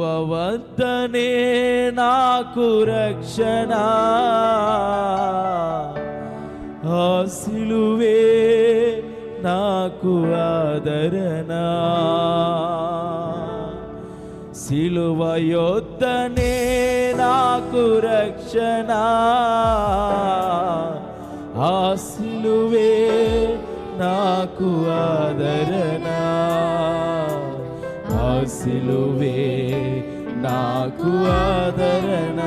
వద్దనే నాకు రక్షణ, ఆ సిలువే నాకు ఆదరణ. సిలువ యొద్దనే నాకు రక్షణ, ఆ సిలువే నాకు ఆదరణ, ఆ సిలువే నాకు ఆదరణ.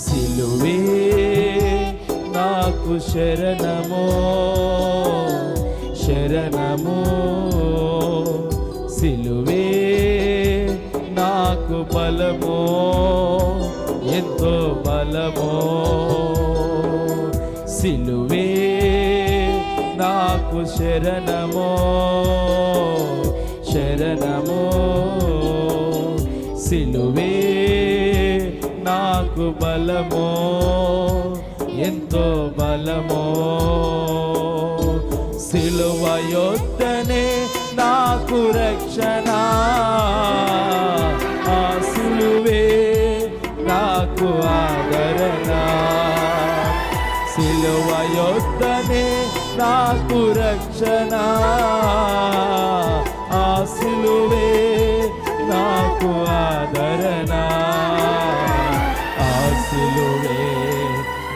సిలువే నాకు శరణమో శరణమో, సిలువే నాకు బలమో ఎంతో బలమో. సిలువే నాకు శరణమో శరణమో, సిలువే నాకు బలమో ఎంతో బలమో. సిలువ యొద్దనే నాకు రక్షణ, ఆ సిలువే నాకు ఆదరణ. సిలువ యొద్దనే నాకు రక్షణ, ఆ సిలువే నాకు ఆదరణ, ఆ సిలువే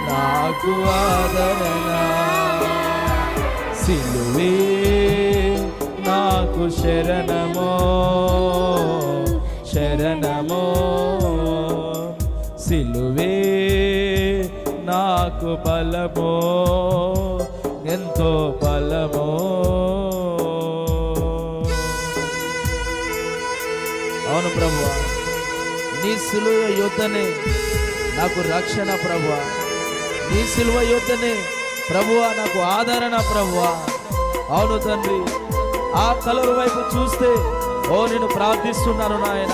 నాకు ఆదరణ. సిలువే నాకు శరణమో శరణమో, సిలువే నాకు బలమో ఎంతో బలమో. అవును ప్రభువా, నీ సిలువ యొద్దనే నాకు రక్షణ ప్రభువా, నీ సిలువ యొద్దనే ప్రభువా నాకు ఆదరణ ప్రభువా. అవును తండ్రి, ఆ కలువరి వైపు చూస్తే నేను ప్రార్థిస్తున్నాను నాయన,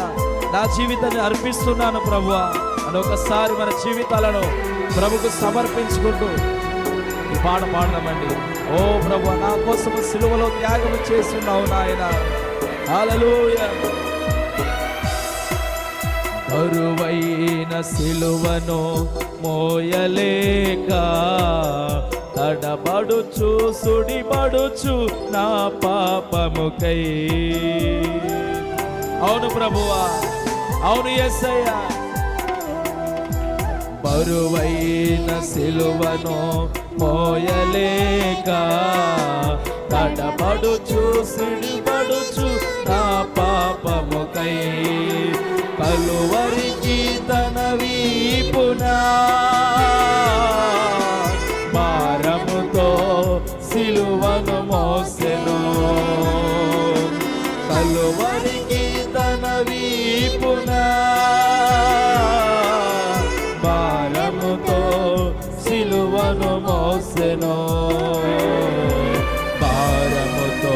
నా జీవితాన్ని అర్పిస్తున్నాను ప్రభువా అని ఒకసారి మన జీవితాలను ప్రభుకు సమర్పించుకుంటూ ఈ పాట పాడదామండి. ఓ ప్రభువా, నా కోసం సిలువలో త్యాగం చేస్తున్నావు నాయన. హల్లెలూయా. బరువైన సిలువను మోయలేక తడబడుచు సుడిపడుచు నా పాపముకై. అవును ప్రభువా, అవును యేసయ్యా. బరువైన సిలువను మోయలేక తడబడుచు సుడిపడుచు నా పాపముకై. కలువరికి తన వీపునా భారముతో సిలువను మోసెను. కలువరికి తన వీపునా భారముతో సిలువను మోసెను. భారముతో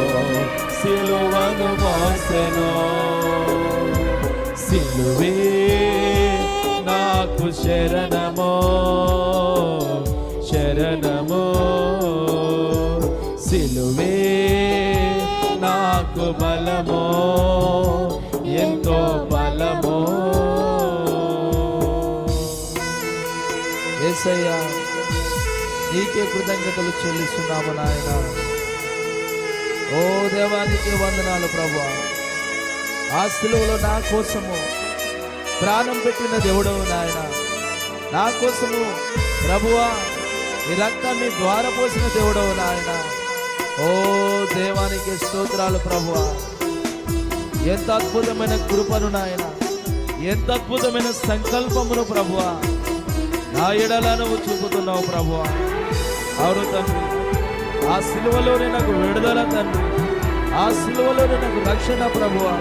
సిలువను మోసెను. సిలువే నాకు శరణమో శరణమో, సిలువే నాకు బలమో ఎంతో బలమో. యేసయ్యా, నీకే కృతజ్ఞతలు చెల్లిస్తున్నాము నాయన. ఓ దేవానికి వందనాలు ప్రభువా. ఆ సిలువలో నా కోసము ప్రాణం పెట్టిన దేవుడవు నాయన, నా కోసము ప్రభువా ఈ రక్తాన్ని ద్వారపోసిన దేవుడవు నాయన. ఓ దేవానికి స్తోత్రాలు ప్రభువా. ఎంత అద్భుతమైన కృపను నాయన, ఎంత అద్భుతమైన సంకల్పమును ప్రభువా నా ఎడల నువ్వు చూపుతున్నావు ప్రభువా. అవును తండ్రి, ఆ సిలువలోనే నాకు విడుదల తండ్రి, ఆ సిలువలోనే నాకు రక్షణ ప్రభువా.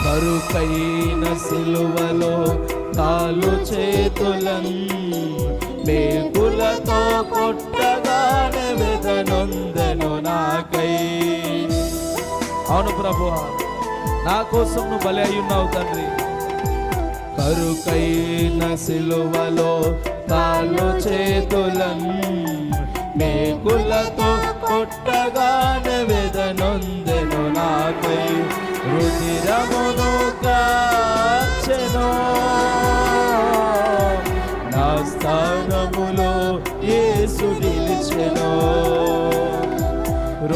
కరుకైన సిలువలో కాలు చేతులను మేకులతో కొట్టగానే వెదనొందెను నాకై. అవును ప్రభువా, నా కోసం నువ్వు బలి అయి ఉన్నావు తండ్రి. కరుకైన సిలువలో కాలు చేతులను మేకులతో కొట్టగానే వెదనొందెను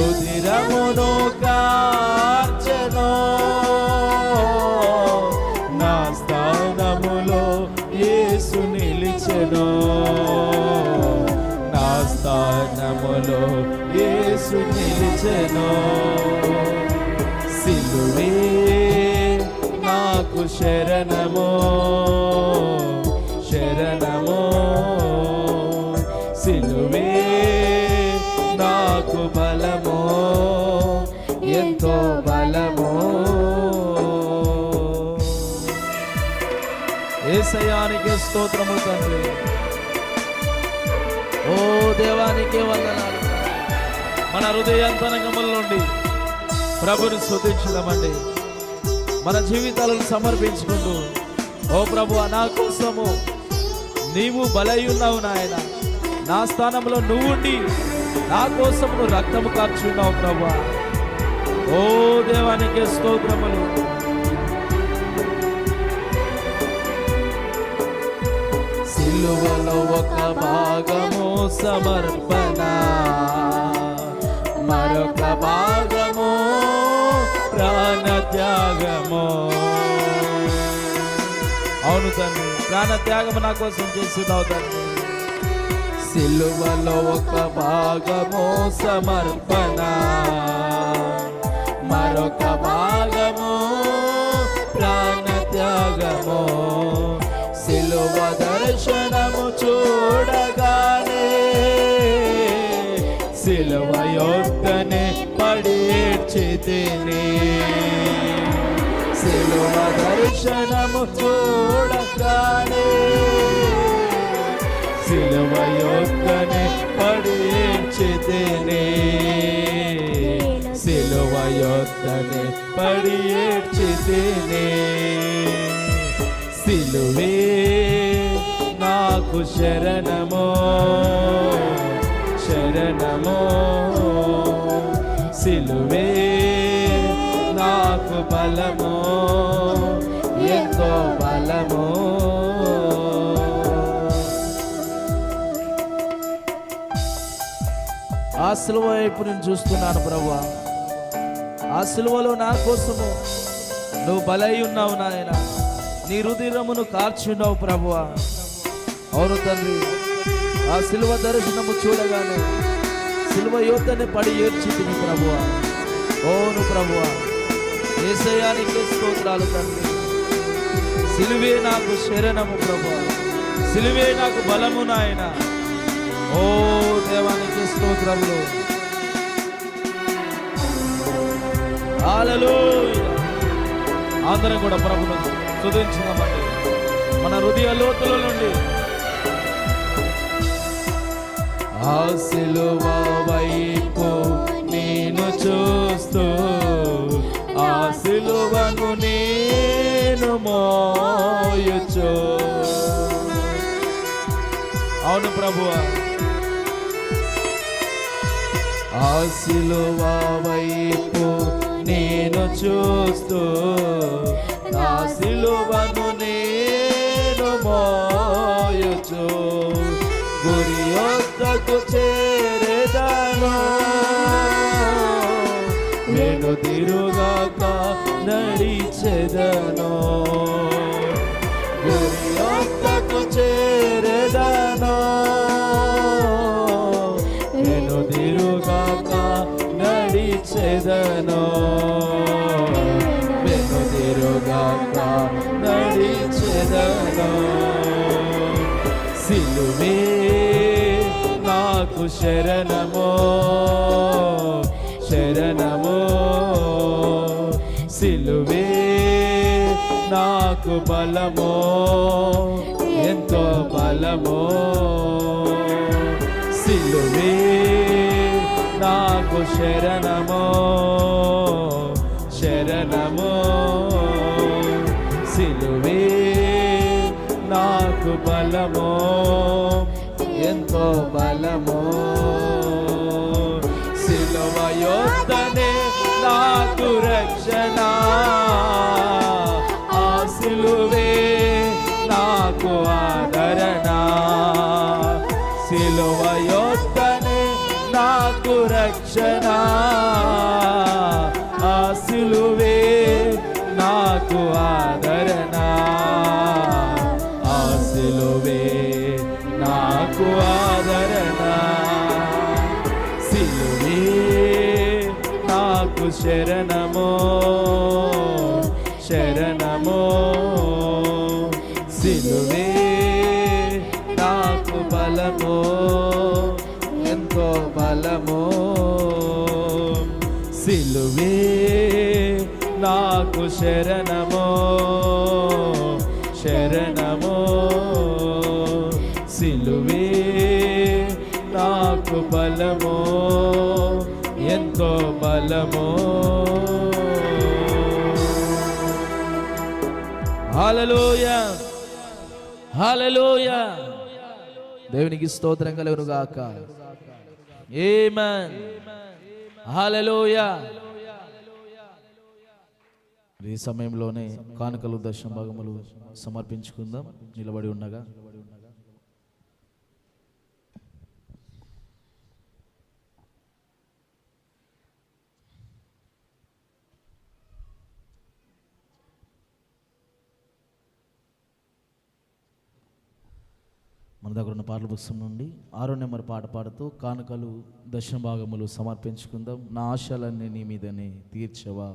రుధిరమును కార్చెను, నా స్థానములో యేసు నిలిచెను, నా స్థానములో యేసు నిలిచెను. సిలువే నాకు శరణము, శరణము, సిలువే నాకు బలము, ఎంతో బలము. యేసయ్యానికి స్తోత్రము తండ్రి. ఓ దేవానికి వందనాలు. మన హృదయాంతరంగముల నుండి ప్రభుని స్తుతించుదామండి. మన జీవితాలను సమర్పించుకుంటూ, ఓ ప్రభువా, నా కోసము నీవు బలయ్యున్నావు నాయన, నా స్థానంలో నువ్వుండి నా కోసం నువ్వు రక్తము కార్చున్నావు ప్రభువా. ఓ దేవానికి స్తోత్రములు. సిలువలో ఒక భాగము సమర్పణ, మరొక భాగము ప్రాణ త్యాగము. అవును తండ్రి, ప్రాణ త్యాగము నా కోసం చేస్తున్నావు తండ్రి. సిలువలో ఒక భాగము సమర్పణ, మరొక భాగము ప్రాణ త్యాగము. సిలువ దర్శనము చూడగానే సిలువ యొద్దనే పడేర్చితిని, సిలువ దర్శనము చూడగానే సిలువ యొద్దనే పడేర్చితిని, సిలువ యొద్దనే పడేర్చితిని. సిలువే నాకు శరణము, శరణము, సిలువే నాకు బలము, ఎంతో బలము. ఆ సిలువ వైపు నేను చూస్తున్నాను ప్రభువా. ఆ సిలువలో నా కోసము నువ్వు బలై ఉన్నావు నాయన, నీ రుధిరమును కార్చున్నావు ప్రభువా. అవును తండ్రి, ఆ సిలువ దర్శనము చూడగానే సిలువ యోధనే పడి ఏడ్చితిని ప్రభువా. అవును ప్రభువా, యేసయ్యానికి స్తోత్రాలు తండ్రి. సిలువే నాకు శరణము ప్రభువా, సిలువే నాకు బలము నాయన. ఓ దేవానికి స్తోత్రములు. హల్లెలూయా. అందరం కూడా ప్రభువును స్తుతించుదామండి మన హృదయ లోతుల నుండి. ఆ సిలువ వైపు నేను చూస్తూ, ఆ సిలువను నేను మోయొచ్చు. అవును ప్రభువా, ఆ సిలువ వైపు నేను చూస్తూ, నా సిలువను నేను మోయొచ్చు. గురి యొద్దకు చేరెదను, వెనుదిరుగాక నడిచెదను. గురి యొద్దకు చేరెదను, వెనుదిరుగాక నడిచెదను, వెనుదిరుగాక నడిచెదను. సిలువే నాకు శరణము, శరణము, సిలువే నాకు బలము, ఎంతో బలము. సిలువే నాకు శరణము, శరణము, సిలువే నాకు బలము, ఎంతో బలము. సిలువ యొద్దనే నాకు రక్షణ, ఆ సిలువే నాకు ఆదరణ. సిలువ యొద్దనే నాకు రక్షణ, సిలువే నాకు ఆదరణ, ఆ సిలువే నాకు ఆదరణ, సిలువే నాకు శరణమో శరణమో, సిలువే నాకు బలమో ఎంతో బలమో, సిలువే నాకు శరణమో శరణమో, సిలువే నాకు బలమో ఎంతో బలమో. హల్లెలూయా హల్లెలూయా. దేవునికి స్తోత్రం కలుగును గాక. ఆమేన్. హల్లెలూయా. ఈ సమయంలోనే కానుకలు దశమ భాగములు సమర్పించుకుందాం నిలబడి ఉండగా. మన దగ్గర ఉన్న పాటల పుస్తకం నుండి 6వ నెంబర్ పాట పాడుతూ కానుకలు దశమ భాగములు సమర్పించుకుందాం. నా ఆశలన్నీ నీ మీదనే తీర్చవా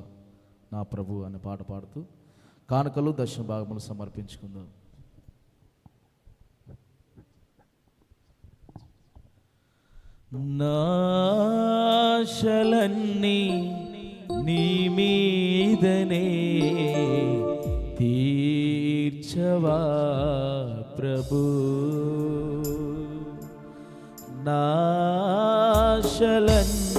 నా ప్రభు అనే పాట పాడుతూ కానుకలు దశమ భాగములు సమర్పించుకుందాం. నా ఆశలన్నీ నీ మీదనే తీర్చవా ప్రభు, నా ఆశలన్నీ